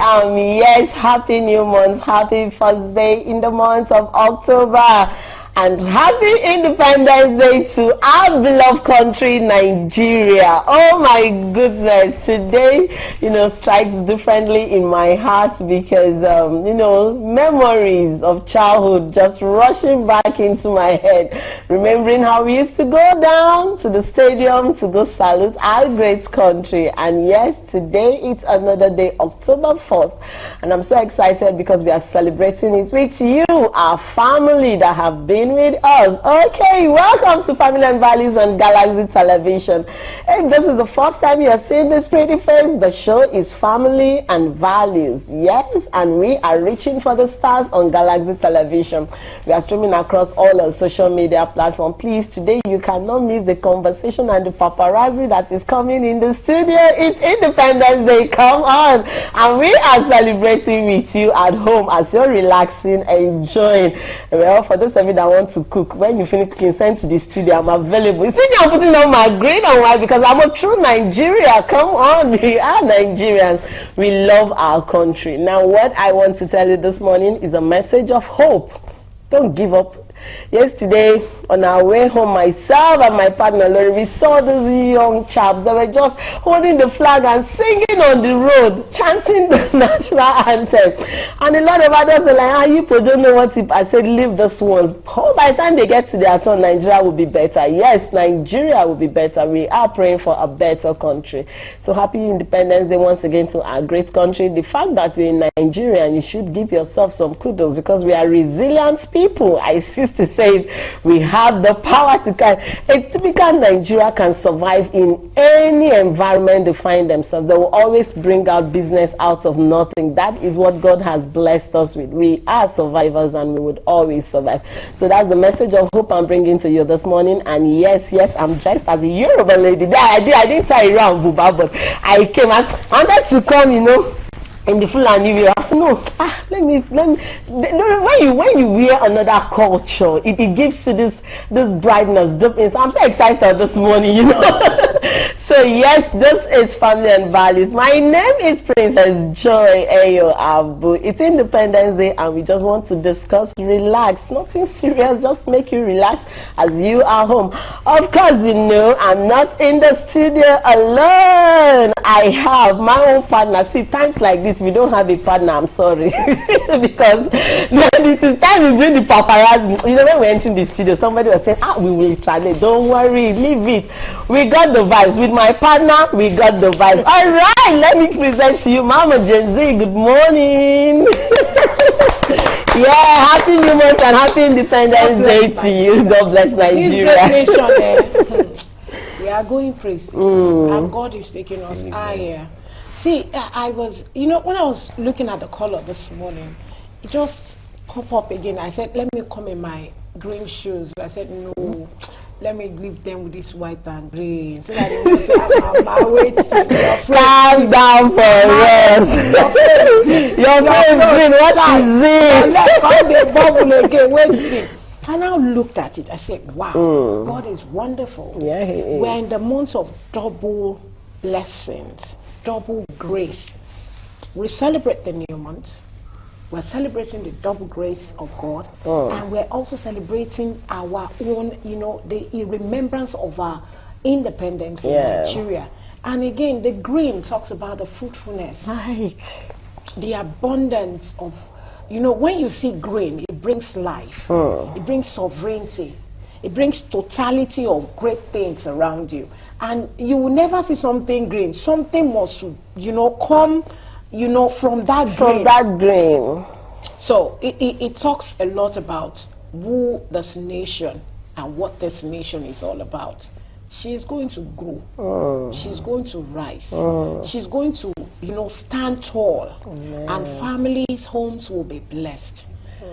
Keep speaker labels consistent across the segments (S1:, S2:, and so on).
S1: Yes, happy new month, happy first day in the month of October. And happy Independence Day to our beloved country, Nigeria. Oh my goodness, today, strikes differently in my heart because, memories of childhood just rushing back into my head. Remembering how we used to go down to the stadium to go salute our great country. And yes, today it's another day, October 1st. And I'm so excited because we are celebrating it with you, our family that have been with us. Okay, welcome to Family and Values on Galaxy Television. If this is the first time you are seeing this pretty face, the show is Family and Values. Yes, and we are reaching for the stars on Galaxy Television. We are streaming across all our social media platforms. Please, today you cannot miss the conversation and the paparazzi that is coming in the studio. It's Independence Day, come on. And we are celebrating with you at home as you're relaxing, enjoying. Well, for those of you that want to cook, when you finish cooking, send to the studio. I'm available. You see me, I'm putting on my green and white because I'm a true Nigeria. Come on, we are Nigerians. We love our country. Now, what I want to tell you this morning is a message of hope. Don't give up. Yesterday, on our way home, myself and my partner Lori, we saw these young chaps that were just holding the flag and singing on the road, chanting the national anthem. And a lot of others were like, you don't know what it. I said, leave this ones. Oh, by the time they get to their turn, Nigeria will be better. Yes, Nigeria will be better. We are praying for a better country. So happy Independence Day once again to our great country. The fact that you're in Nigeria, and you should give yourself some kudos because we are resilient people. I insist to say it. We have the power to can. A typical Nigeria can survive in any environment they find themselves. They will always bring out business out of nothing. That is what God has blessed us with. We are survivors and we would always survive. So that's the message of hope I'm bringing to you this morning. And yes, I'm dressed as a Yoruba lady. I didn't tie around Buba, but I came and wanted to come, in the Fulani way. I said, no, let me. When you wear another culture, it gives you this brightness. I'm so excited this morning, So yes, this is Family and Values. My name is Princess Joy Ayo Abu. It's Independence Day and we just want to discuss, relax, nothing serious, just make you relax as you are home. Of course, I'm not in the studio alone. I have my own partner. See, times like this, we don't have a partner, I'm sorry. Because when it is time we bring the paparazzi, when we enter the studio, somebody was saying, we will translate. Don't worry, leave it. We got the vibes. With my partner, we got the vibes. All right, let me present to you Mama Gen Z. Good morning. Yeah, happy new month and happy Independence Day to you. God bless Nigeria.
S2: This great nation, we are going places, and God is taking us higher. See, I was, when I was looking at the color this morning, it just popped up again. I said, let me come in my green shoes. I said, no. Let me leave them with this white and green so that they will say, I'm waiting.
S1: Calm down for rest. Your green, what is it?
S2: Let the bubble again, waiting. I now looked at it. I said, wow, God is wonderful.
S1: Yeah, He is.
S2: We're in the month of double blessings, double grace. We celebrate the new month. We're celebrating the double grace of God, and we're also celebrating our own, the remembrance of our independence in Nigeria. And again, the green talks about the fruitfulness, the abundance of, when you see green, it brings life, it brings sovereignty, it brings totality of great things around you. And you will never see something green. Something must, come from that green. So it talks a lot about who this nation and what this nation is all about. She is going to grow. She's going to rise. She's going to, stand tall. Amen. And families' homes will be blessed.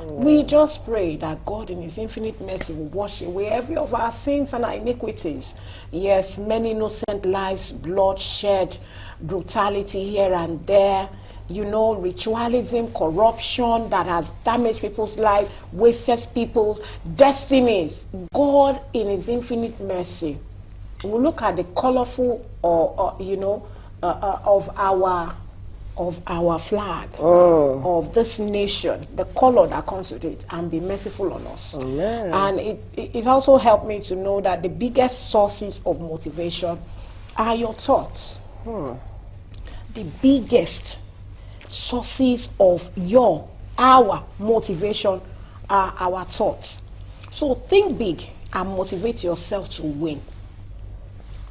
S2: We just pray that God in His infinite mercy will wash away every of our sins and our iniquities. Yes, many innocent lives, bloodshed, brutality here and there, ritualism, corruption that has damaged people's lives, wasted people's destinies. God in His infinite mercy will look at the colorful of our of our flag, of this nation, the color that comes with it, and be merciful on us.
S1: Amen.
S2: And it also helped me to know that the biggest sources of motivation are your thoughts. The biggest sources of our motivation are our thoughts. So think big and motivate yourself to win.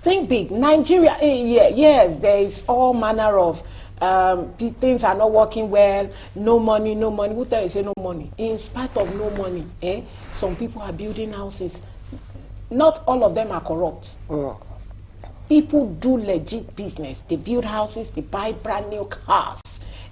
S2: Think big. Nigeria, yes, there is all manner of things are not working well, no money. Who tell you say no money? In spite of no money, some people are building houses. Not all of them are corrupt. People do legit business. They build houses, they buy brand new cars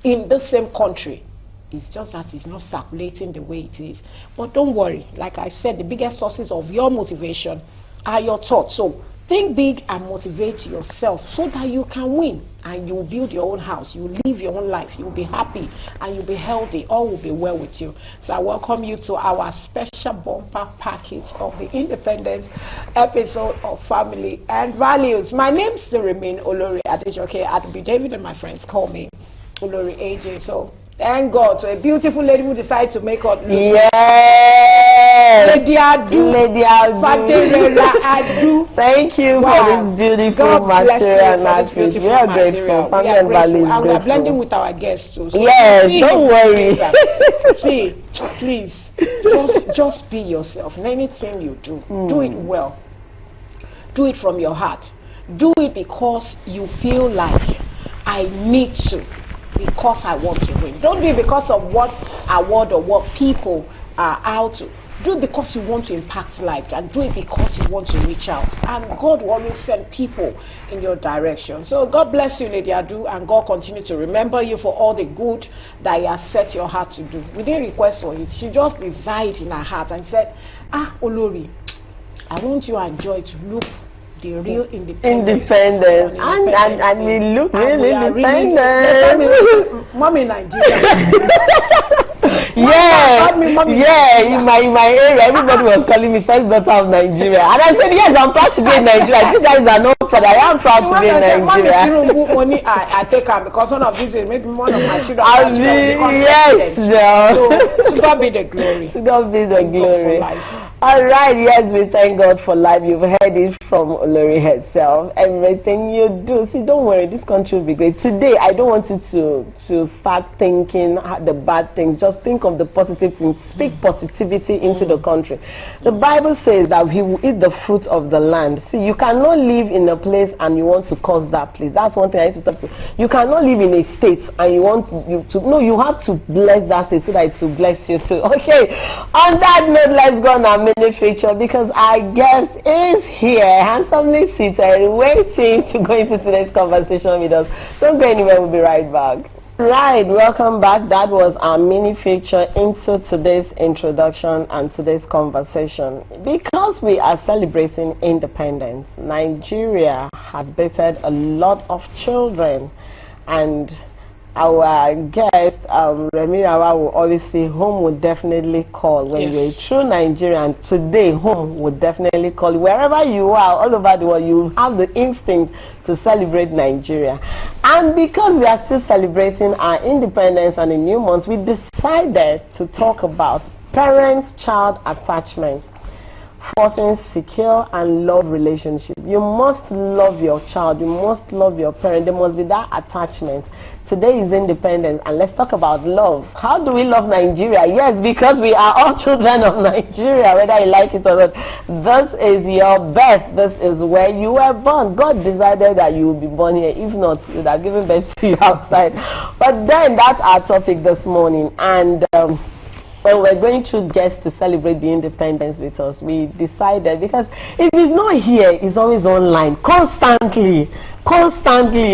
S2: in the same country. It's just that it's not circulating the way it is. But don't worry. Like I said, the biggest sources of your motivation are your thoughts. So think big and motivate yourself so that you can win. And you will build your own house. You will live your own life. You will be happy and you'll be healthy. All will be well with you. So I welcome you to our special bumper package of the Independence episode of Family and Values. My name still remains Olori Adejoke Adubi David, and my friends call me Olori AJ. So thank God. So a beautiful lady who decided to make up.
S1: Yes.
S2: Lady Adu. Faderera Adu.
S1: Thank you for this beautiful material and piece. We are grateful. Family and Values.
S2: And we are blending with our guests too. So
S1: yes, don't worry.
S2: See, please, just be yourself. In anything you do, do it well. Do it from your heart. Do it because you feel like I need to. Because I want to win. Don't do it because of what award or what people are out to. Do it because you want to impact life, and do it because you want to reach out. And God will always send people in your direction. So God bless you, Lady Adu, and God continue to remember you for all the good that He has set your heart to do. We didn't request for it. She just desired in her heart and said, Olori, I want you and Joy to look the real independence.
S1: And we look really independent.
S2: Mommy Nigeria.
S1: In my area, everybody was calling me first daughter of Nigeria. And I said, yes, I'm proud to be in Nigeria. You guys are not proud. I am proud to be in Nigeria.
S2: Money I take her because one of these days, maybe one of my children.
S1: So
S2: to God be the glory.
S1: To God be the glory. All right, yes, we thank God for life. You've heard it from Olori herself. Everything you do, see, don't worry, this country will be great. Today, I don't want you to start thinking the bad things. Just think of the positive things. Speak positivity into the country. The Bible says that He will eat the fruit of the land. See, you cannot live in a place and you want to curse that place. That's one thing I used to stop. You cannot live in a state and you you have to bless that state so that it will bless you too. Okay, on that note, let's go on our mini feature because our guest is here, handsomely seated, waiting to go into today's conversation with us. Don't go anywhere, we'll be right back. Right, welcome back. That was our mini feature into today's introduction and today's conversation. Because we are celebrating independence, Nigeria has birthed a lot of children, and our guest, Remi Rawa, will always say home would definitely call. When you're a true Nigerian, today home would definitely call. Wherever you are, all over the world, you have the instinct to celebrate Nigeria. And because we are still celebrating our independence and the new month, we decided to talk about parent-child attachment, fostering secure and love relationship. You must love your child. You must love your parent. There must be that attachment. Today is independence, and let's talk about love. How do we love Nigeria? Yes, because we are all children of Nigeria, whether you like it or not. This is your birth. This is where you were born. God decided that you would be born here. If not, He would have given birth to you outside. But then that's our topic this morning. And when we're going through guests to celebrate the independence with us, we decided, because if he's not here, he's always online, constantly,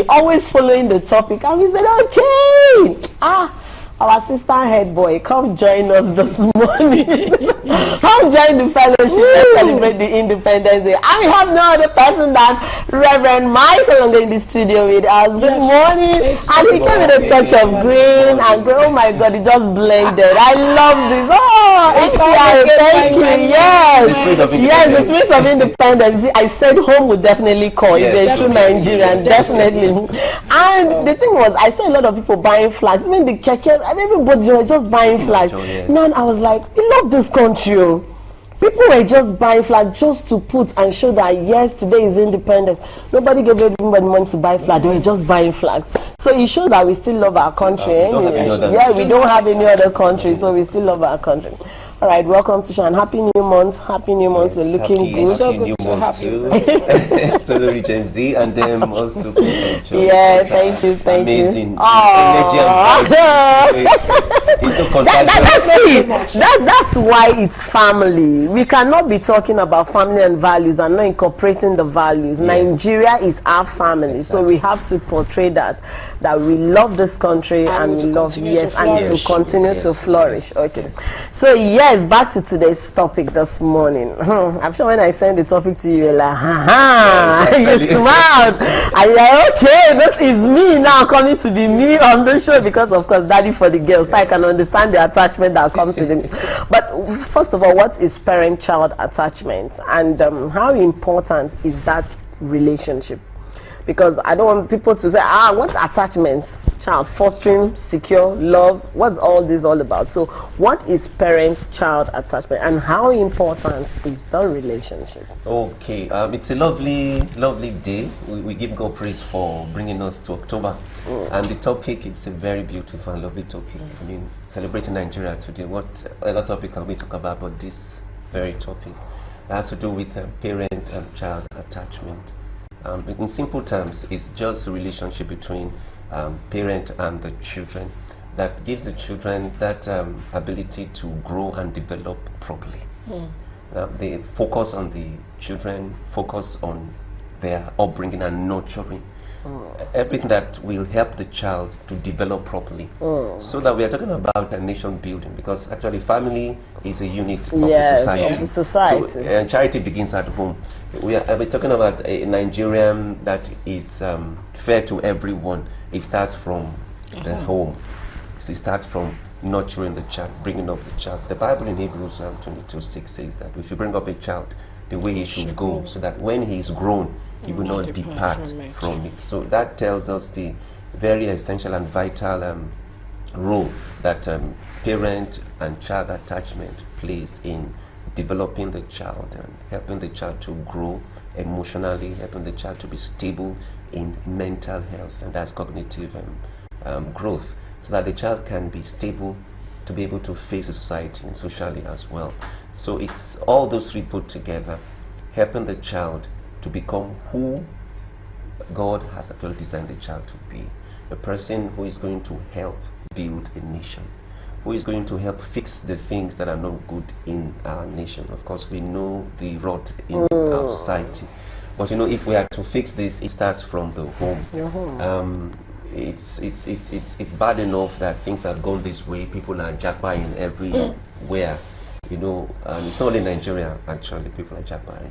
S1: always following the topic. And we said, okay, our assistant head boy, come join us this morning. Come join the fellowship. Let's celebrate the Independence Day. And we have no other person than Reverend Michael Longo in the studio with us. Good morning. And he came with a touch of green and green. Oh my God, it just blended. I love this. Oh, NCR, thank you. Yes. The spirit of independence. I said home would definitely call. Yes, if they're true Nigerian, definitely. And the thing was, I saw a lot of people buying flags. Even the keke, everybody were just buying flags. Now I was like, we love this country. Oh. People were just buying flags just to put and show that yes, today is independence. Nobody gave everybody money to buy flags. They were just buying flags. So it shows that we still love our country. We don't have any other country, so we still love our country. All right, welcome to Sean. Happy New Month. Happy New Month. We're looking good.
S3: So good to have you. To the Region Z and then also.
S1: Yeah, thank you.
S3: Amazing.
S1: That's why it's family. We cannot be talking about family and values and not incorporating the values. Yes. Nigeria is our family, exactly. So we have to portray that we love this country and we love and to continue to flourish. Okay, so yes, back to today's topic this morning. I'm sure when I send the topic to you, you're like, you smiled. I'm like, okay, this is me now coming to be me on the show because of course, daddy for the girls, so I can understand the attachment that comes with it. But first of all, what is parent-child attachment, and how important is that relationship? Because I don't want people to say, what attachments? Child, fostering, secure, love, what's all this all about? So what is parent-child attachment and how important is the relationship?
S3: Okay, it's a lovely day. We give God praise for bringing us to October. And the topic is a very beautiful and lovely topic. I mean, celebrating Nigeria today. What other topic can we talk about but this very topic? It has to do with parent and child attachment. In simple terms, it's just a relationship between parent and the children that gives the children that ability to grow and develop properly. They focus on the children, focus on their upbringing and nurturing. Everything that will help the child to develop properly. So that we are talking about a nation building, because actually family is a unit of the society. So, and charity begins at home. We're talking about a Nigerian that is fair to everyone. It starts from the home. So it starts from nurturing the child, bringing up the child. The Bible in Hebrews 22:6 says that we should bring up a child the way he should go, so that when he is grown, he will not depart from it. So that tells us the very essential and vital role that parent and child attachment plays in developing the child and helping the child to grow emotionally, helping the child to be stable in mental health, and that's cognitive growth, so that the child can be stable to be able to face society and socially as well. So it's all those three put together, helping the child to become who God has actually designed the child to be. A person who is going to help build a nation, who is going to help fix the things that are not good in our nation. Of course, we know the rot in our society. But if we are to fix this, it starts from the home. It's bad enough that things have gone this way. People are jackpying everywhere. It's not only Nigeria, actually, people are jackpying.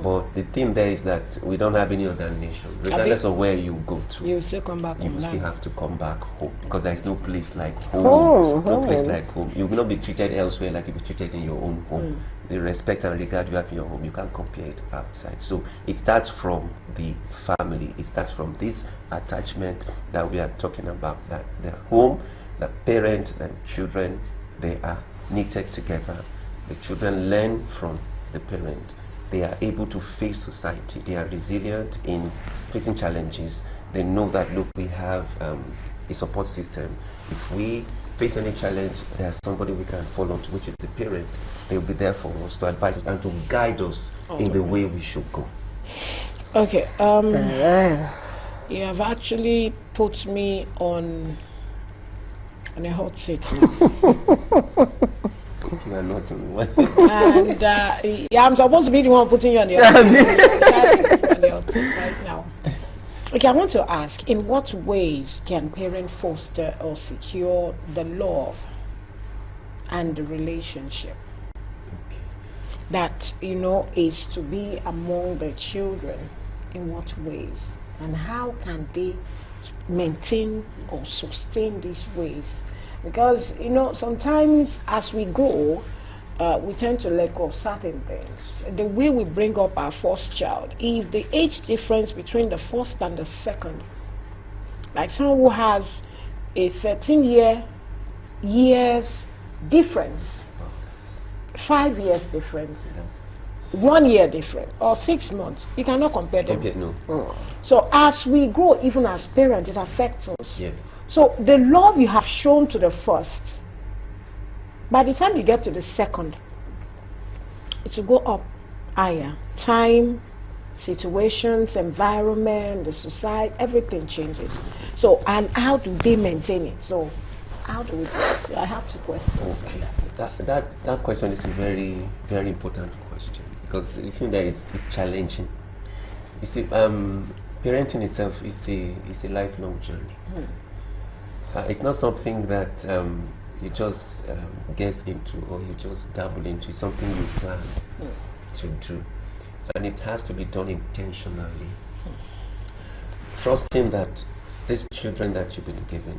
S3: But the thing there is that we don't have any other nation. Regardless of where you go to,
S2: you still come back.
S3: You will still have to come back home, because there is no place like home. No place like home. You will not be treated elsewhere like you will be treated in your own home. The respect and regard you have in your home, you can't compare it outside. So it starts from the family. It starts from this attachment that we are talking about. That the home, the parent and children, they are knitted together. The children learn from the parent. They are able to face society. They are resilient in facing challenges. They know that, look, we have a support system. If we face any challenge, there's somebody we can fall on to, which is the parent. They'll be there for us to advise us and to guide us in the way we should go.
S2: Okay. You have actually put me on a hot seat now.
S3: You are not on one.
S2: And I'm supposed to be the one putting you on the hot seat right now. Okay, I want to ask, in what ways can parents foster or secure the love and the relationship that, is to be among the children, in what ways? And how can they maintain or sustain these ways? Because, sometimes as we grow, we tend to let go of certain things. The way we bring up our first child, if the age difference between the first and the second, like someone who has a 13 years difference, 5 years difference, 1 year difference, or 6 months, you cannot compare them.
S3: Okay, no.
S2: So as we grow, even as parents, it affects us.
S3: Yes.
S2: So the love you have shown to the first, by the time you get to the second, it will go up higher. Time, situations, environment, the society, everything changes. So, and how do they maintain it? So, how do we do it? So I have 2 questions.
S3: Okay. That question is a very, very important question, because the thing that is challenging. You see, parenting itself is a lifelong journey. It's not something that you just get into or you just dabble into. It's something you plan to do, and it has to be done intentionally. Trusting that these children that you've been given,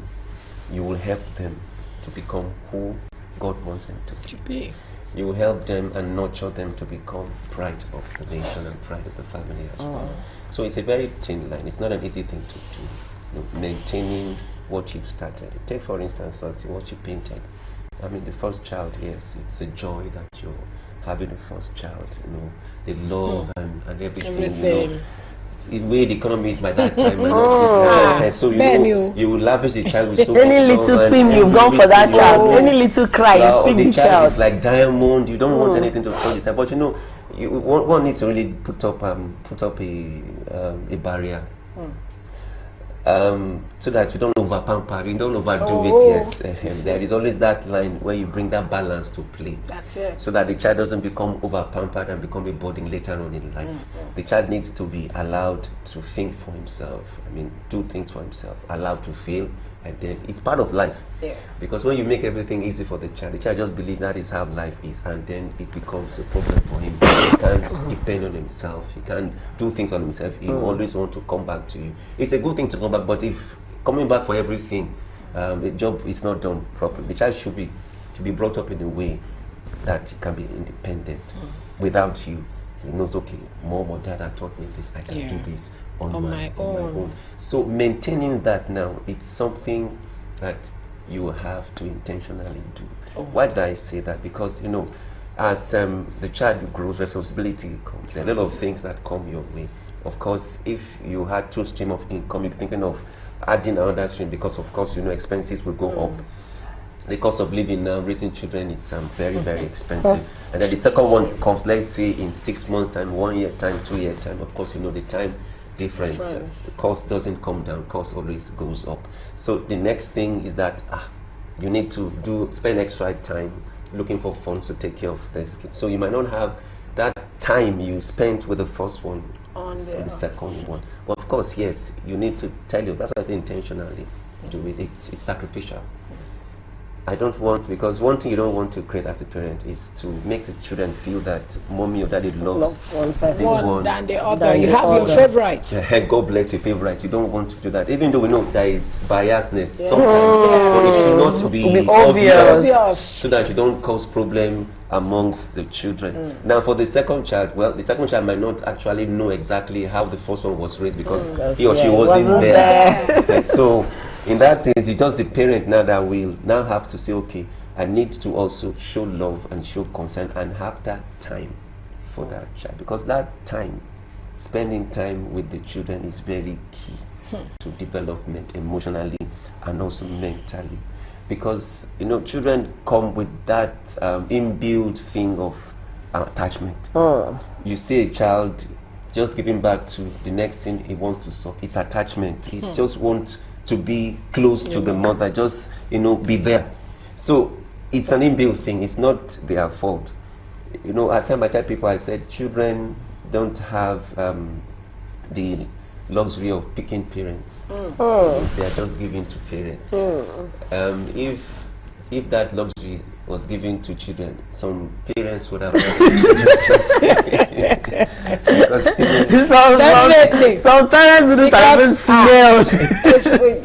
S3: you will help them to become who God wants them to be. You will help them and nurture them to become pride of the nation and pride of the family as well. So it's a very thin line. It's not an easy thing to do. Maintaining what you've started. Take for instance, what you painted. I mean, the first child, yes, it's a joy that you're having the first child. The love and everything. The way the economy by that time might not be so you will lavish the child with so much
S1: any little thing you've gone for that child, any little cry, you pick the child.
S3: It's like diamond. You don't want anything to touch it, but you one need to really put up a barrier. So that you don't over pamper, you don't overdo it. Yes, there is always that line where you bring that balance to play.
S2: That's it.
S3: So that the child doesn't become over pampered and become a burden later on in life. The child needs to be allowed to think for himself. I mean, do things for himself, allowed to fail, and then it's part of life.
S2: Yeah.
S3: Because when you make everything easy for the child just believes that is how life is, and then it becomes a problem for him. He can't depend on himself. He can't do things on himself. He always wants to come back to you. It's a good thing to come back, but if coming back for everything, the job is not done properly. The child should be brought up in a way that he can be independent without you. He knows, okay, mom or dad taught me this. I can do this on my own. So maintaining that now, it's something that you have to intentionally do. Why did I say that? Because as the child grows, responsibility comes. There are a lot of things that come your way. Of course, if you had 2 streams of income, you're thinking of adding another stream, because of course expenses will go up. The cost of living now, raising children, is very, very expensive. And then the second one comes, let's say, in 6 months time, 1 year time, 2 year time. Of course, the time difference. The cost doesn't come down, cost always goes up. So the next thing is that you need to spend extra time looking for funds to take care of this kid. So you might not have that time you spent with the first one on the second one. But of course, yes, you need to tell you. That's why I say intentionally do it. It's sacrificial. I don't want, because one thing you don't want to create as a parent is to make the children feel that mommy or daddy loves
S1: one person.
S2: One than the other. You have your favorite.
S3: God bless your favorite. You don't want to do that. Even though we know there is biasness sometimes, but it should not be obvious, so that you don't cause problem amongst the children. Now for the second child, well, the second child might not actually know exactly how the first one was raised, because he or she wasn't there. So in that sense, it's just the parent now that will now have to say, okay, I need to also show love and show concern and have that time for that child, because that time, spending time with the children, is very key to development emotionally and also mentally. Because children come with that inbuilt thing of attachment. You see a child just giving back to the next thing he wants to suck. It's attachment. He just wants to be close to the mother, just be there. So it's an inbuilt thing. It's not their fault. At times I tell people, I said children don't have the luxury of picking parents. They are just given to parents. If if that luxury was given to children, some parents would have done it. Because
S1: some parents wouldn't have even smelled.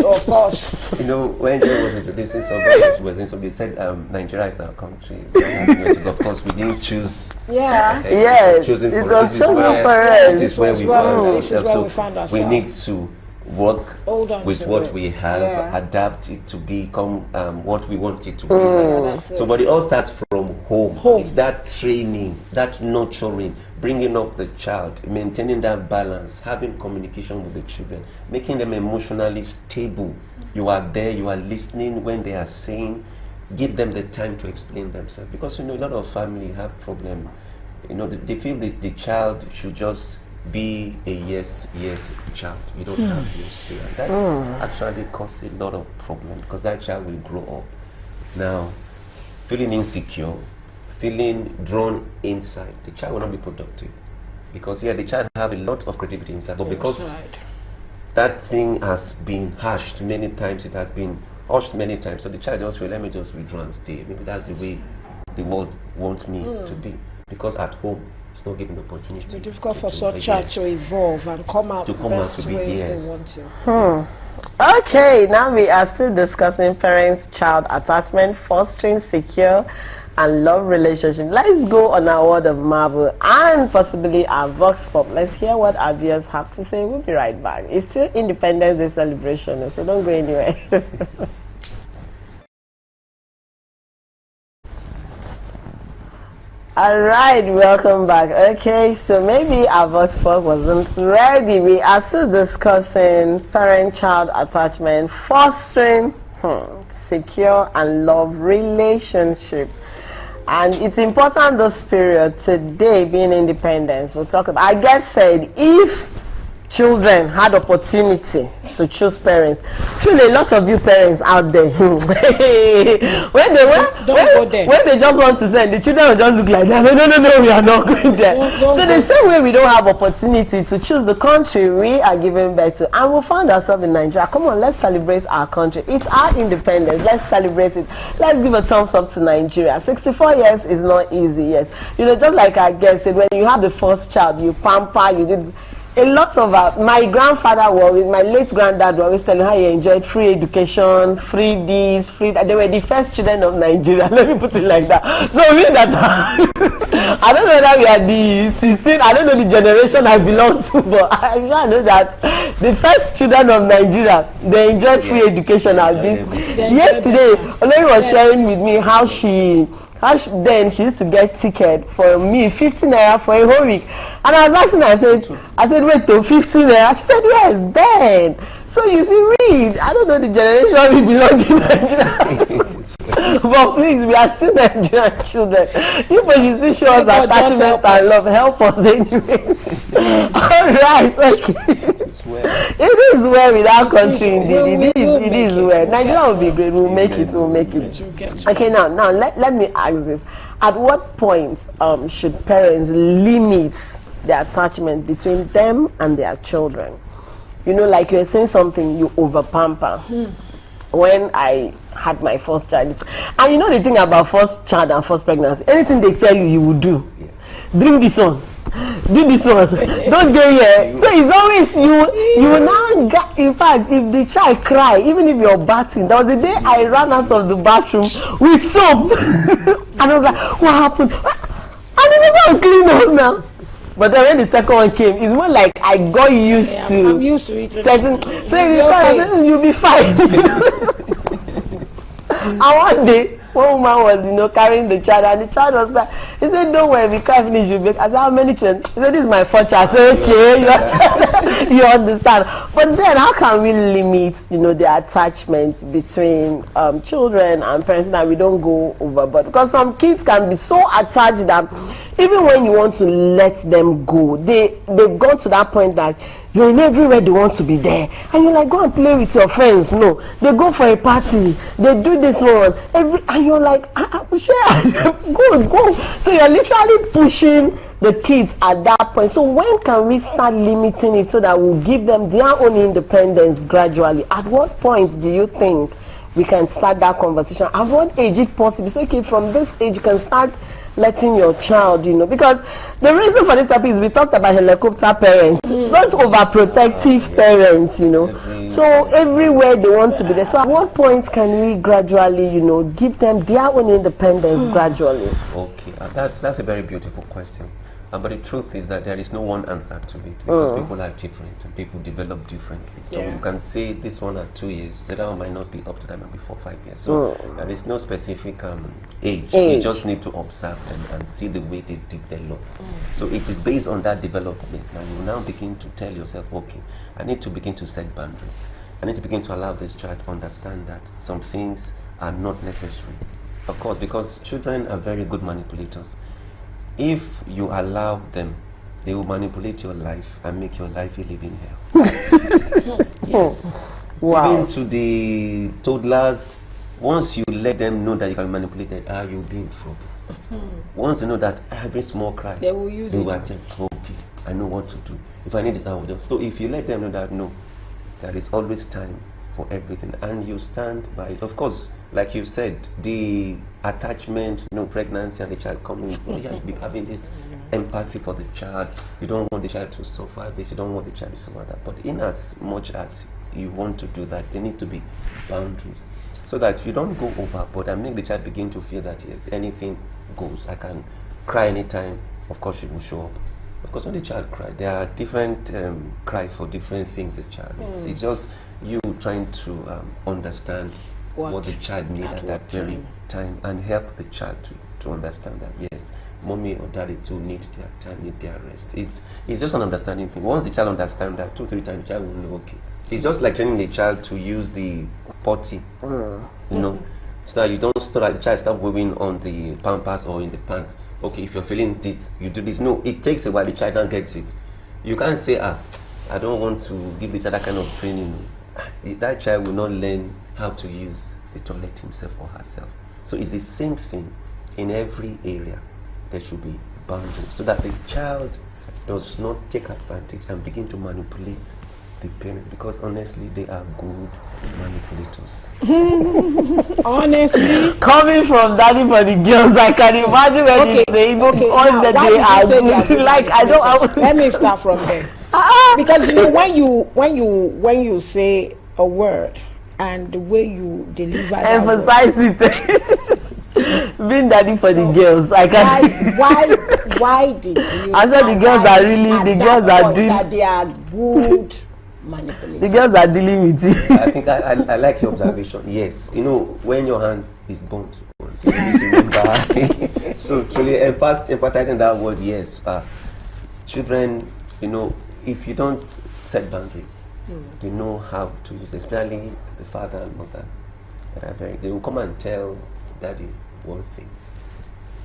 S2: Of course.
S3: you know, when Joe was introducing somebody said Nigeria is our country. Of course, we didn't choose.
S2: Yeah.
S1: Yes,
S3: chosen
S1: it
S3: for us.
S1: was chosen for
S3: This
S1: us.
S3: is where we found ourselves. So we need to work with what we have, adapt it to become what we want it to be. So, but it all starts from home. It's that training, that nurturing, bringing up the child, maintaining that balance, having communication with the children, making them emotionally stable. You are there, you are listening when they are saying, give them the time to explain themselves. Because, you know, a lot of families have problems. You know, they feel that the child should just be a yes child. You don't have your say. And that actually causes a lot of problems because that child will grow up now feeling insecure, feeling drawn inside. The child will not be productive because the child have a lot of creativity inside, but because that thing has been hashed many times, it has been hushed many times, so the child just will, let me just withdraw and stay. Maybe that's the way the world wants me to be, because at home it's not given opportunity.
S2: It's difficult for such child to evolve and come out the best way they want to.
S1: Okay, now we are still discussing parents-child attachment, fostering secure and love relationship. Let's go on our word of marvel and possibly our vox pop. Let's hear what our viewers have to say. We'll be right back. It's still Independence Day celebration, so don't go anywhere. Alright, welcome back. Okay, so maybe our vox pop wasn't ready. We are still discussing parent-child attachment, fostering secure and love relationship. And it's important this period today, being independence. We'll talk about, I guess said, if children had opportunity to choose parents, truly a lot of you parents out there, when they just want to send, the children will just look like that. No, we are not going there. So the same way we don't have opportunity to choose the country we are giving birth to, and we found ourselves in Nigeria. Come on, let's celebrate our country. It's our independence. Let's celebrate it. Let's give a thumbs up to Nigeria. 64 years is not easy, yes. You know, just like I guess when you have the first child, you pamper, you did a lot of my grandfather was, my late granddad was always telling how he enjoyed free education, free this, free that. They were the first children of Nigeria. Let me put it like that. So we that I don't know that we are the 16. I don't know the generation I belong to, but I know that the first children of Nigeria, they enjoyed free education. Yesterday, Olori was sharing with me how then she used to get ticket for me 15 naira for a whole week, and I was asking her, I said wait to 15 naira. She said yes. Then so you see, I don't know the generation we belong in Nigeria. But please, we are still Nigerian children. You should still show us attachment and love. Help us anyway. Alright, okay. It is well with our country indeed. It is well. Nigeria will be great. We'll make it. Okay, now let me ask this. At what point should parents limit the attachment between them and their children? You know, like you're saying something, you over pamper. When I had my first child, and you know the thing about first child and first pregnancy, anything they tell you, you will do. Drink this one, do this one, don't go here. So it's always you will now get, in fact, if the child cry, even if you're bathing, there was a day I ran out of the bathroom with soap and I was like, what happened? I didn't go and clean up now. But then when the second one came, it's more like I got used to.
S2: I'm used to it.
S1: So you'll be fine. And one day, one woman was, carrying the child, and the child was back. He said, "Don't worry, we can't finish you." I said, "How many children?" He said, "This is my fourth child." I said, "Okay, you understand." But then, how can we limit, the attachments between children and parents, that we don't go overboard? Because some kids can be so attached that even when you want to let them go, they've gone to that point that you're in everywhere they want to be there, and you're like, go and play with your friends. No, they go for a party, they do this one, and you're like, share, go. So you're literally pushing the kids at that point. So when can we start limiting it so that we'll give them their own independence gradually? At what point do you think we can start that conversation. At what age, if possible? So, okay, from this age, you can start letting your child, because the reason for this topic is we talked about helicopter parents, those overprotective parents, so everywhere they want to be there. So at what point can we gradually, give them their own independence gradually?
S3: Okay, that's a very beautiful question. But the truth is that there is no one answer to it, because people are different and people develop differently. So you can say this one at 2 years, the other one might not be up to that, might be 4 or 5 years. So there is no specific age. You just need to observe them and see the way they develop. So it is based on that development. Now you now begin to tell yourself, okay, I need to begin to set boundaries. I need to begin to allow this child to understand that some things are not necessary. Of course, because children are very good manipulators. If you allow them, they will manipulate your life and make your life a living hell. Yes.
S1: Wow.
S3: Even to the toddlers, once you let them know that you can be manipulated, you'll be in trouble. Once they know that every small cry,
S2: they will use
S3: they
S2: it.
S3: will attempt, okay, I know what to do. If I need this, I will just. So if you let them know that, no, there is always time for everything, and you stand by it. Of course, like you said, the attachment, pregnancy and the child coming, you have to be having this empathy for the child. You don't want the child to suffer this, you don't want the child to suffer that. But in as much as you want to do that, there need to be boundaries, so that you don't go overboard and make the child begin to feel that, yes, anything goes. I can cry anytime, of course she will show up. Of course, when the child cries, there are different cries for different things the child needs. It's just you trying to understand what the child needs at that very time and help the child to understand that, yes, mommy or daddy too need their time, need their rest. It's just an understanding thing. Once the child understands that 2-3 times, the child will know, okay. It's just like training the child to use the potty, so that you don't start, the child start weaving on the pampers or in the pants. Okay, if you're feeling this, you do this. No, it takes a while, the child don't get it. You can't say, I don't want to give the child that kind of training. That child will not learn how to use the toilet himself or herself. So it's the same thing in every area. There should be boundaries, so that the child does not take advantage and begin to manipulate the parents, because honestly they are good manipulators.
S2: Honestly,
S1: coming from daddy for the girls, I can imagine when you say all that they are good. Like
S2: let me start from there. Because when you say a word and the way you deliver
S1: emphasize it. Being daddy for the girls, I can.
S2: Why did you?
S1: I'm sure the girls are really
S2: that they are good manipulators.
S1: The girls are dealing with you.
S3: I think I like your observation. Yes, when your hand is burnt, you need to remember. So truly emphasizing that word, yes. Children, if you don't set boundaries, they know how to use, especially the father and mother. They will come and tell daddy one thing.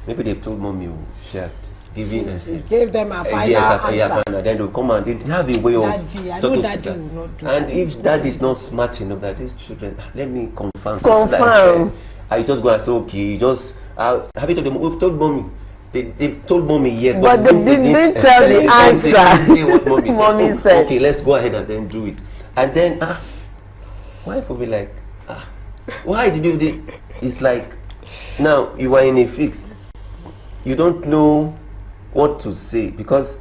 S3: Maybe they've told mommy she had
S2: gave them a final answer.
S3: And then they'll come and they have a way of
S2: daddy, I
S3: talking
S2: know
S3: to
S2: daddy will not do
S3: and
S2: that.
S3: if daddy is not smart enough that these children, let me confirm. I just go and say, okay, have you told them? We've told mommy. They've told mommy yes,
S1: but they didn't tell the answer.
S3: They didn't say what mommy
S1: said.
S3: Okay, let's go ahead and then do it. And then wife will be like, why did you do? It's like, now you are in a fix. You don't know what to say because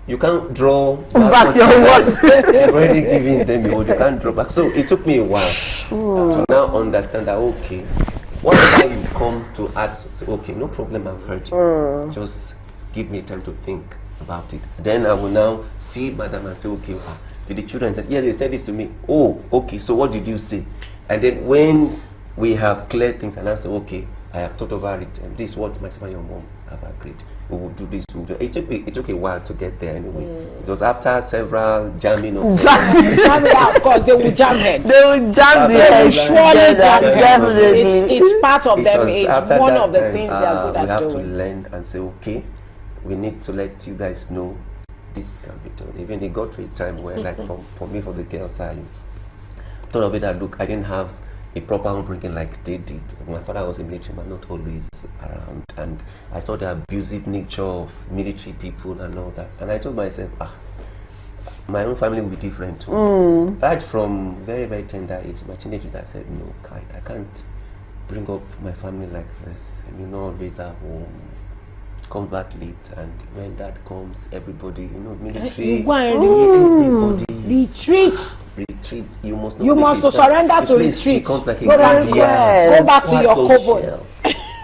S3: you can't draw
S1: back your words.
S3: You've already given them your word. You can't draw back. So it took me a while to now understand that, okay, whatever you come to ask, okay, no problem, I've heard you. Just give me time to think about it. Then I will now see madam and say, okay, did the children say, yeah, they said this to me. Oh, okay, so what did you say? And then when we have cleared things and I say, okay, I have thought about it, and this is what myself and your mom have agreed. We will do this. It took a while to get there anyway. It was after several jamming of
S2: of course, they will jam heads.
S1: They will jam the heads together.
S2: It's part of them. It's one of the things they are good at doing.
S3: We have to learn and say, okay, we need to let you guys know this can be done. Even they got to a time where, like for me, for the girls, I thought of it that, look, I didn't have a proper upbringing like they did. My father was a military man, not always around, and I saw the abusive nature of military people and all that. And I told myself, my own family will be different too. Right from very, very tender age, my teenage years, I said, no, I can't bring up my family like this. And you know, always at home, come back late, and when that comes, everybody, you know, military, everybody retreat. You must not.
S2: You must surrender to retreat.
S3: Becomes like a
S2: Go back to your cupboard.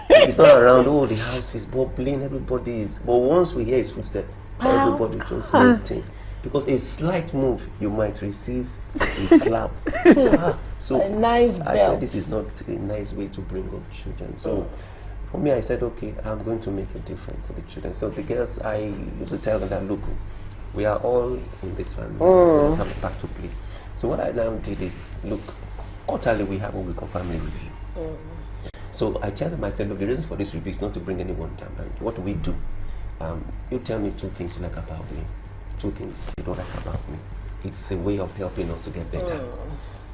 S3: It's not around. Oh, the house is bubbling. Everybody is. But once we hear his footstep, everybody just waiting. Because a slight move, you might receive a slap. So
S2: a nice
S3: I
S2: belt.
S3: said this is not a nice way to bring up children. So for me, I said, okay, I'm going to make a difference to the children. So the girls, I used to tell them that, look, we are all in this family. We have a part to play. So what I now did is, look, utterly we have what we call family review. So I tell them, I said, look, the reason for this review is not to bring anyone down. And what do we do? You tell me 2 things you like about me, 2 things you don't like about me. It's a way of helping us to get better.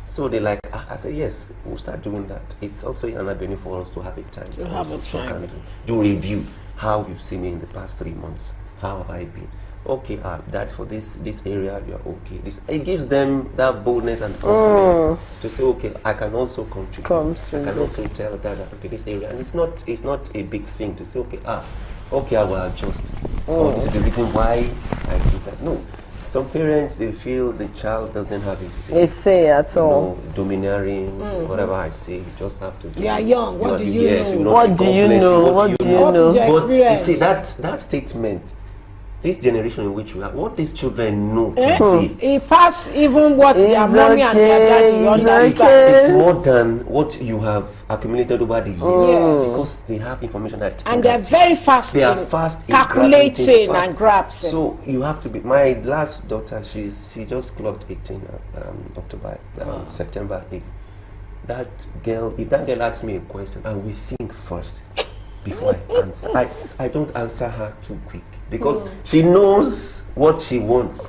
S3: So they like, I say, yes, we'll start doing that. It's also an avenue for us to have a time.
S2: To have a time.
S3: And do review how you've seen me in the past 3 months. How have I been? Okay, that for this area, you're okay. It gives them that boldness and confidence to say, okay, I can also contribute. I can also tell that okay, this area. And it's not a big thing to say, okay, I will adjust. This is the reason why I do that. No. Some parents, they feel the child doesn't have a say
S1: at all.
S3: Know, domineering, whatever I say, you just have to do.
S2: You are young. What do you know?
S1: What do you know? What do you know?
S3: But you see, that statement, this generation in which we are, what these children know today.
S2: It pass even what their mommy and their daddy understand.
S3: It's more than what you have accumulated over the years because they have information that.
S2: And they are very fast.
S3: They are fast in
S2: calculating and grasping.
S3: So you have to be. My last daughter, she just clocked 18 September 8th. That girl, if that girl asks me a question, I will think first before I answer. I don't answer her too quick. Because she knows what she wants.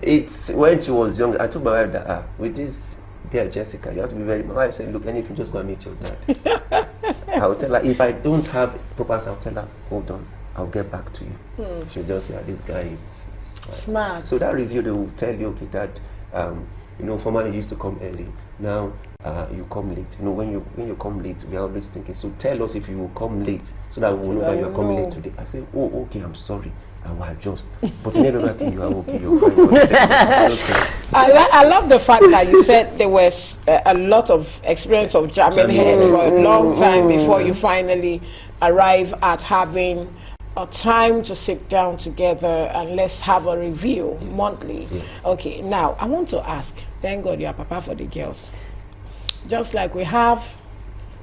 S3: It's when she was young, I told my wife that with this girl Jessica, you have to be very. My wife said, look, anything, just go and meet your dad. I will tell her if I don't have proper answer, I'll tell her, hold on, I'll get back to you. She'll just say, this guy is smart. So that review, they will tell you, okay, that formerly you used to come early. Now you come late. When you come late, we are always thinking, so tell us if you will come late so that we will know that you are coming late today. I say, oh, okay, I'm sorry, I will adjust. But in everything you are okay, you're fine.
S2: I love the fact that you said there was a lot of experience of jamming head for a long time before you finally arrive at having a time to sit down together and let's have a review monthly. Okay, now I want to ask, thank God you are papa for the girls. Just like we have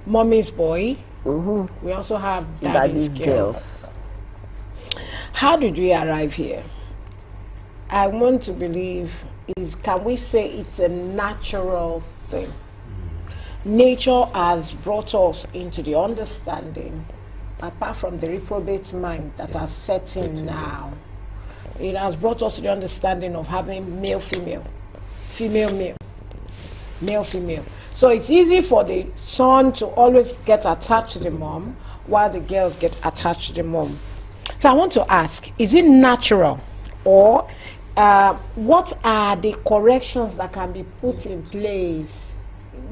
S2: mommy's boy, we also have daddy's girls. How did we arrive here? I want to believe can we say it's a natural thing? Nature has brought us into the understanding, apart from the reprobate mind that has set in now. It has brought us to the understanding of having male, female, female, male, male, female. So it's easy for the son to always get attached to the mom while the girls get attached to the mom. So I want to ask, is it natural or what are the corrections that can be put in place?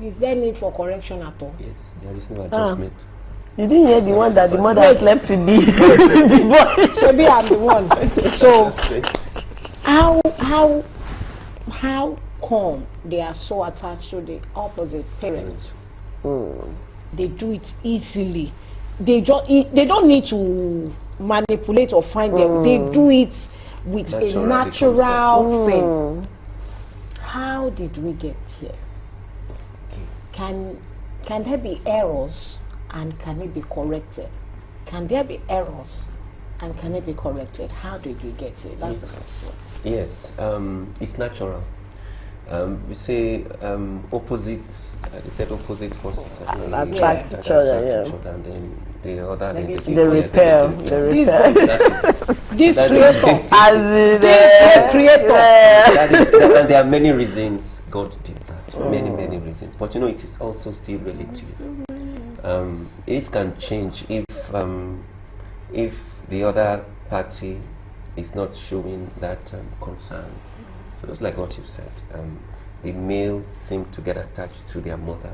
S2: Is there need for correction at all?
S3: Yes, there is no adjustment.
S1: You didn't hear the one that the mother slept with the boy.
S2: Maybe I'm the one. So how come they are so attached to the opposite parent? They do it easily. They don't need to manipulate or find them. They do it with a natural thing. How did we get here? Can there be errors and can it be corrected? Can there be errors and can it be corrected? How did we get here? That's the first one.
S3: Yes, it's natural. We say opposites. They said opposite forces
S1: attract each other,
S3: and then the other
S1: the repair.
S2: This creator,
S3: and there are many reasons God did that. Many reasons, but it is also still relative. It can change if the other party is not showing that concern. just like what you said, the male seem to get attached to their mother,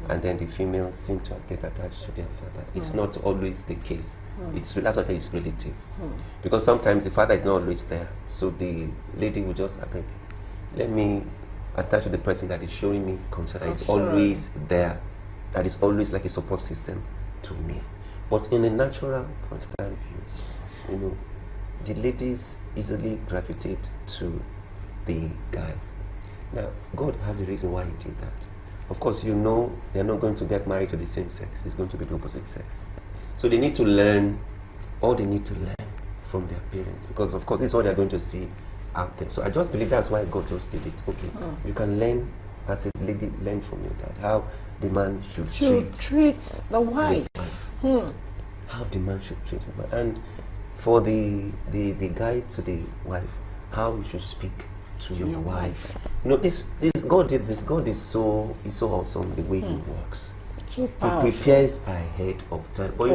S3: and then the female seem to get attached to their father. It's not always the case. That's why I say it's relative. Because sometimes the father is not always there, so the lady will just agree, let me attach to the person that is showing me concern, that is always there, that is always like a support system to me. But in a natural, constant view, the ladies easily gravitate to the guy. Now, God has a reason why he did that. Of course, they're not going to get married to the same sex. It's going to be the opposite sex. So they need to learn, or they need to learn from their parents, because of course this is what they're going to see out there. So I just believe that's why God just did it. Okay, you can learn, as a lady, learn from your dad how the man should
S2: treat the wife.
S3: How the man should treat the wife, and for the guy to the wife, how you should speak to your wife. This God did this. God is so awesome the way he works.
S2: So
S3: He prepares ahead of time. But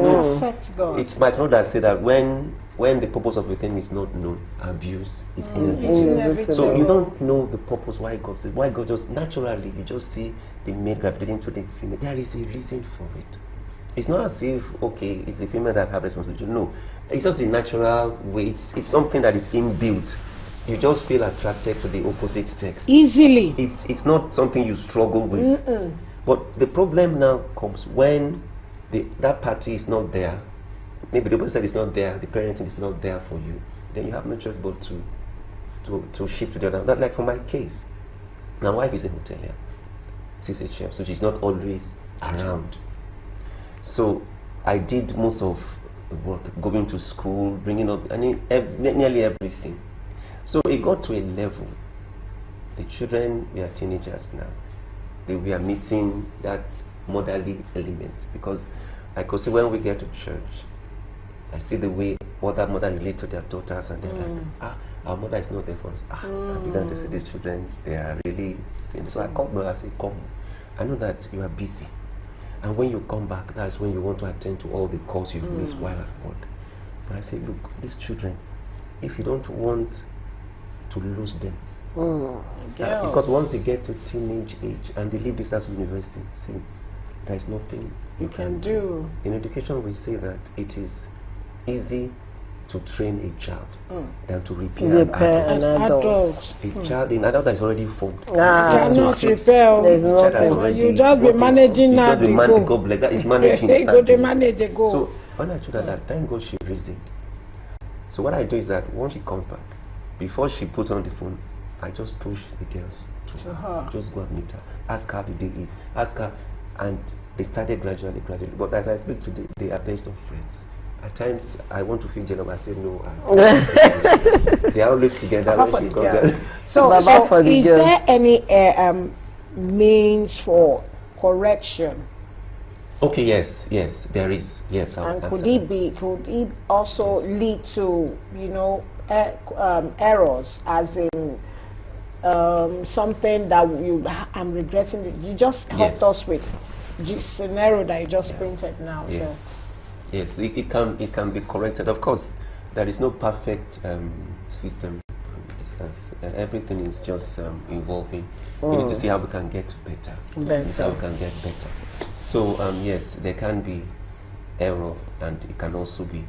S2: God.
S3: it's my brother say that when the purpose of a thing is not known, abuse is inevitable. So you don't know the purpose why God just naturally, you just see the male gravitating to the female. There is a reason for it. It's not as if it's the female that have responsibility. No, it's just the natural way. It's something that is inbuilt. You just feel attracted to the opposite sex
S2: easily.
S3: It's not something you struggle with. But the problem now comes when that party is not there. Maybe the opposite sex is not there. The parenting is not there for you. Then you have no choice but to shift to the other. Not like for my case. My wife is a hotelier. She's a chef, so she's not always around. So I did most of the work, going to school, bringing up nearly everything. So it got to a level. The children were teenagers now. They were missing that motherly element, because I could see when we get to church, I see the way mother relate to their daughters, and they're like, our mother is not there for us. I began to see these children, they are really sin. So I called them, I said, come, I know that you are busy. And when you come back, that's when you want to attend to all the calls you've missed while at work. But I say, look, these children, if you don't want to lose them, because once they get to teenage age and they leave this as university, see, there is nothing you can do. In education, we say that it is easy to train a child than to repair an adult. An adult that is already formed.
S2: You cannot repair.
S1: There's nothing.
S2: You just be managing now.
S3: The go like that is managing.
S2: Manage the go.
S3: So when I told her that, thank God she reasoned. So what I do is that once she comes back, before she puts on the phone, I just push the girls to her. Just go and meet her. Ask her how the day is. Ask her, and they started gradually. But as I speak today, they are best of friends. At times, I want to feel jealous. I say no. They are always together when she comes there.
S2: So is there any means for correction?
S3: Okay, yes, there is. Yes,
S2: and could it also lead to errors, as in something that I'm regretting? You just helped us with the scenario that you just printed now.
S3: Yes. Yes, it can be corrected. Of course, there is no perfect system. Everything is just evolving. We need to see how we can get better. How we can get better. So yes, there can be error, and it can also be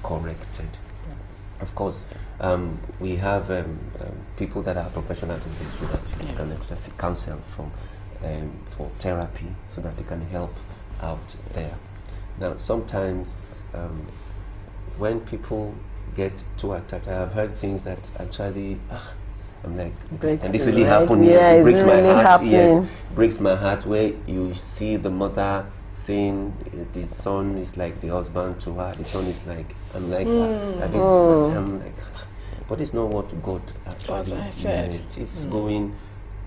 S3: corrected. Of course, we have people that are professionals in this, that you can just counsel for therapy, so that they can help out there. Now, sometimes when people get too attached, I have heard things that actually, I'm like, and this really happened. Yes, it breaks my heart. Yes, breaks my heart, where you see the mother saying the son is like the husband to her. The son is like, I'm like, I'm like, but it's not what God actually meant. It's going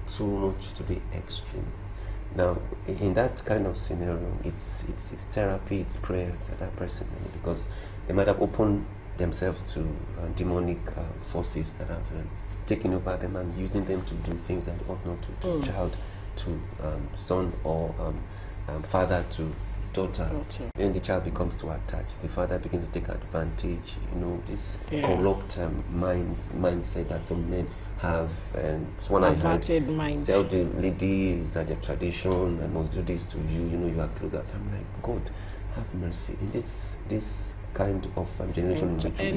S3: too much to the extreme. Now, in that kind of scenario, it's therapy, it's prayers that that person needs, because they might have opened themselves to demonic forces that have taken over them and using them to do things that they ought not to child, to son, or father to daughter, then the child becomes too attached. The father begins to take advantage. This corrupt mindset that some men have. And when I heard tell the lady is that the tradition, I must do this to you. You are closer. I'm like, God, have mercy. In this kind of generation in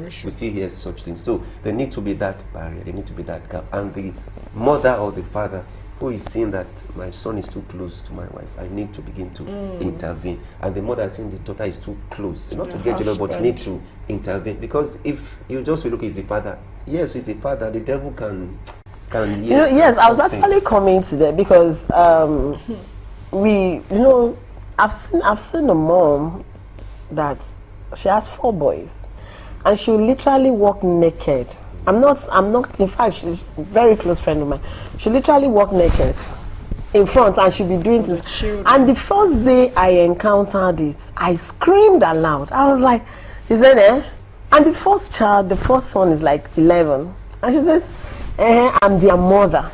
S3: which we see here such things. So there need to be that barrier. There need to be that gap. And the mother or the father who is seeing that my son is too close to my wife, I need to begin to intervene. And the mother is seeing the daughter is too close, not to get jealous, but need to intervene. Because if you just look, is the father. Yes, he's the father. The devil can
S1: yes, I was actually coming to that because I've seen a mom that she has 4 boys, and she'll literally walk naked. I'm not, in fact, she's a very close friend of mine. She literally walk naked in front, and she'll be doing this. And the first day I encountered it, I screamed aloud. I was like, she said, And the first son is like 11. And she says, I'm their mother.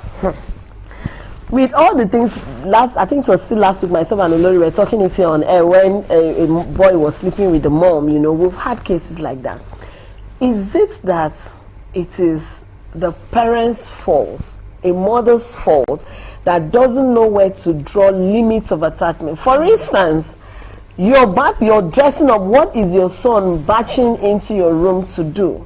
S1: With all the things, I think it was still last week, myself and Olori were talking it here on air when a boy was sleeping with the mom. We've had cases like that. Is it that it is the parents' fault, a mother's fault, that doesn't know where to draw limits of attachment? For instance, you're dressing up. What is your son batching into your room to do?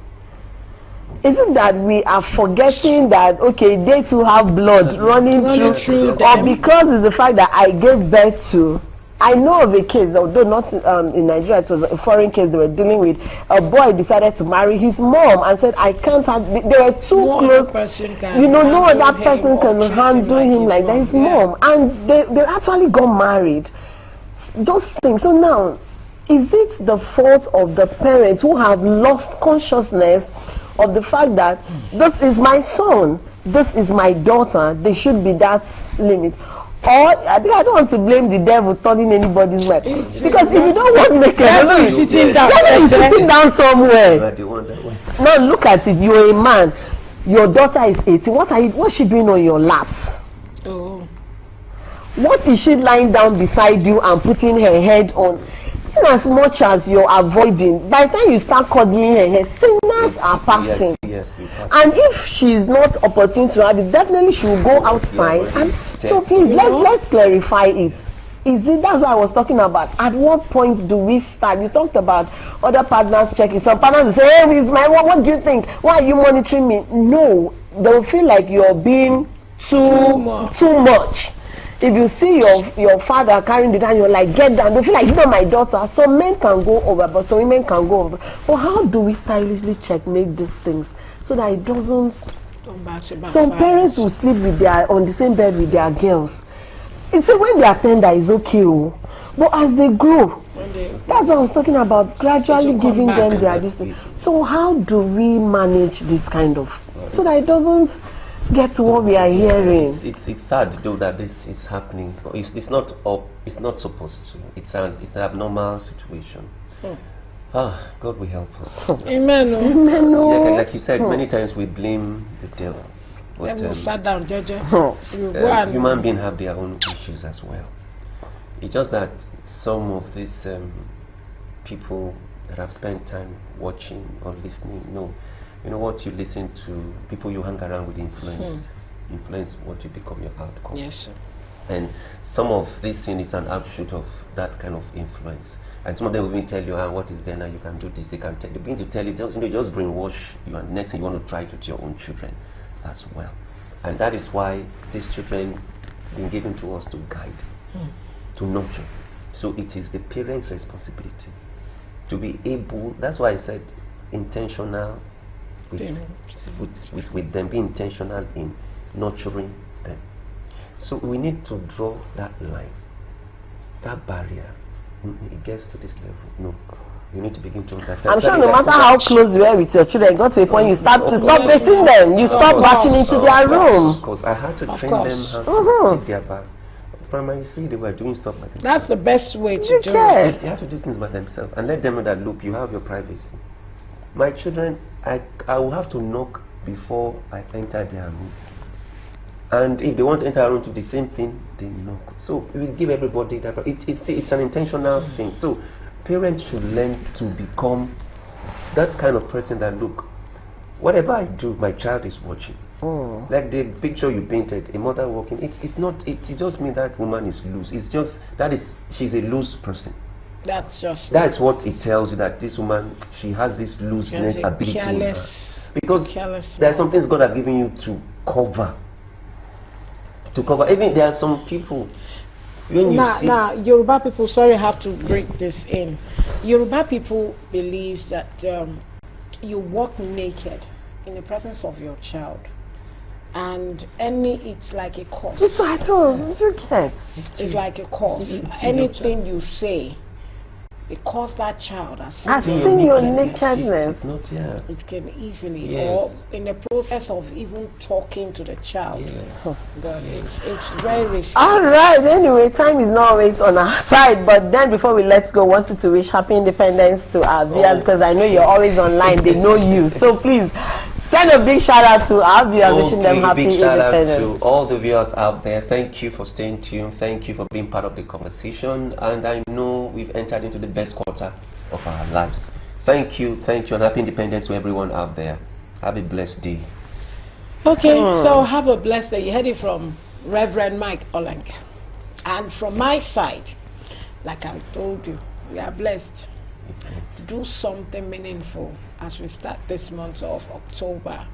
S1: Is it that we are forgetting that, okay, they too have blood running through, or because it's the fact that I gave birth to? I know of a case, although not in Nigeria, it was a foreign case they were dealing with. A boy decided to marry his mom and said, I can't have, they were too close. No other person can handle him like that, his mom. And they actually got married. Those things. So now, is it the fault of the parents who have lost consciousness of the fact that this is my son, this is my daughter, there should be that limit? Or I don't want to blame the devil turning anybody's way, because if you don't want to make a sitting down somewhere. Now look at it. You're a man. Your daughter is 18. What's she doing on your laps? What is she lying down beside you and putting her head on? In as much as you're avoiding, by the time you start cuddling her, signals are passing.
S3: Yes,
S1: and if she's not opportune to have it, definitely she will go outside. So please, let's clarify it. Is it, that's what I was talking about. At what point do we start? You talked about other partners checking. Some partners will say, hey, what do you think? Why are you monitoring me? No, they will feel like you're being too much. If you see your father carrying the down, you're like, get down. They feel like, it's not my daughter. Some men can go over, but some women can go over. But how do we stylishly checkmate these things so that it doesn't? Some parents will sleep on the same bed with their girls. It's when they are tender, it's okay. But as they grow, that's what I was talking about, gradually giving them their distance. So how do we manage this kind of, so that it doesn't get to what we are hearing?
S3: It's sad though that this is happening. It's not supposed to. It's an abnormal situation. God will help us.
S2: Amen.
S1: Amen.
S3: Like you said, many times we blame the devil. But human beings have their own issues as well. It's just that some of these people that have spent time watching or listening, you know what you listen to, people you hang around with influence what you become, your outcome.
S2: Yes, sir.
S3: And some of these things is an offshoot of that kind of influence. And some of them will even tell you, what is there now, you can do this, they begin to tell you, just brainwash you, and next thing you want to try it with your own children as well. And that is why these children been given to us to guide, to nurture. So it is the parents' responsibility to be able, that's why I said intentional with them, be intentional in nurturing them. So we need to draw that line, that barrier. It gets to this level. No, you need to begin to understand.
S1: I'm sure no matter how close you are with your children, got to a point you stop dating them. You stop marching into their room.
S3: Because I had to train them how to take their bath. Primary 3, they were doing stuff by themselves.
S2: That's the best way to do it.
S3: You have to do things by themselves and let them know that, look, you have your privacy. My children, I will have to knock before I enter their room. And if they want to enter a room to the same thing, they knock. So we give everybody that. It's an intentional thing. So parents should learn to become that kind of person that, look, whatever I do, my child is watching. Like the picture you painted, a mother walking, it just means that woman is loose. It's just, she's a loose person. That's what it tells you, that this woman, she has this looseness ability in her. Because there are some things God has given you to cover. Even there are some people, when you see...
S2: Now, Yoruba people, sorry I have to break this in. Yoruba people believes that you walk naked in the presence of your child. And it's like a curse.
S1: It's like
S2: It's like a curse. Anything you say, because that child has
S1: seen your nakedness.
S2: It can easily,
S3: Yes.
S2: or in the process of even talking to the child.
S3: Yes.
S2: God, it's very risky.
S1: All right, anyway, time is not always on our side, but then before we let go, wanted to wish happy independence to our viewers, because I know you're always online, they know you. So please, send a big shout out to our viewers, wishing them happy
S3: big shout
S1: independence.
S3: out to all the viewers out there. Thank you for staying tuned. Thank you for being part of the conversation. And I know we've entered into the best quarter of our lives. Thank you, and happy independence to everyone out there. Have a blessed day.
S2: Okay, so have a blessed day. You heard it from Reverend Mike Oleng. And from my side, like I told you, we are blessed to do something meaningful as we start this month of October,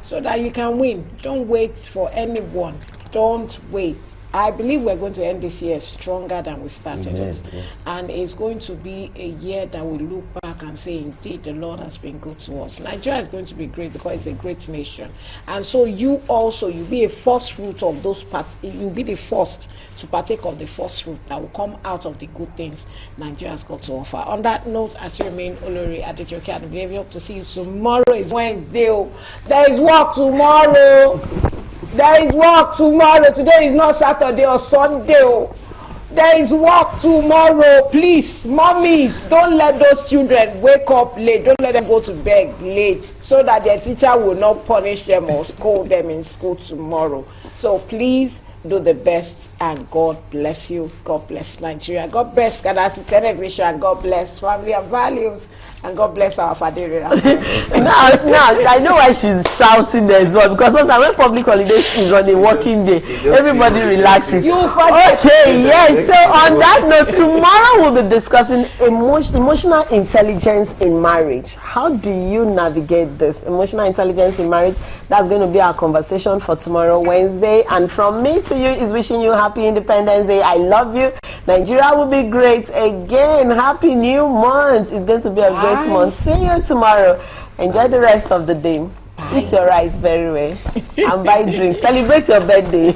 S2: so that you can win. Don't wait for anyone. Don't wait. I believe we're going to end this year stronger than we started it.
S3: Yes.
S2: And it's going to be a year that we look back and say, indeed, the Lord has been good to us. Nigeria is going to be great because it's a great nation. And so you'll be a first fruit of those parts. You'll be the first to partake of the first fruit that will come out of the good things Nigeria has got to offer. On that note, as you remain Olori Adejoke, and we hope to see you tomorrow. Is Wednesday. There is work tomorrow. There is work tomorrow. Today is not Saturday or Sunday. There is work tomorrow. Please, mommies, don't let those children wake up late. Don't let them go to bed late, so that their teacher will not punish them or scold them in school tomorrow. So please do the best, and God bless you. God bless Nigeria. God bless Ganasi Television. God bless Family and Values. And God bless our Fadiri.
S1: now, I know why she's shouting there as well, because sometimes when public holidays is on a working day, everybody relaxes. Okay, yes. So on that note, tomorrow we'll be discussing emotional intelligence in marriage. How do you navigate this emotional intelligence in marriage? That's going to be our conversation for tomorrow, Wednesday. And from me to you is wishing you happy Independence Day. I love you. Nigeria will be great again. Happy new month. It's going to be a great month. See you tomorrow. Enjoy the rest of the day. Eat your rice very well and buy drinks. Celebrate your birthday.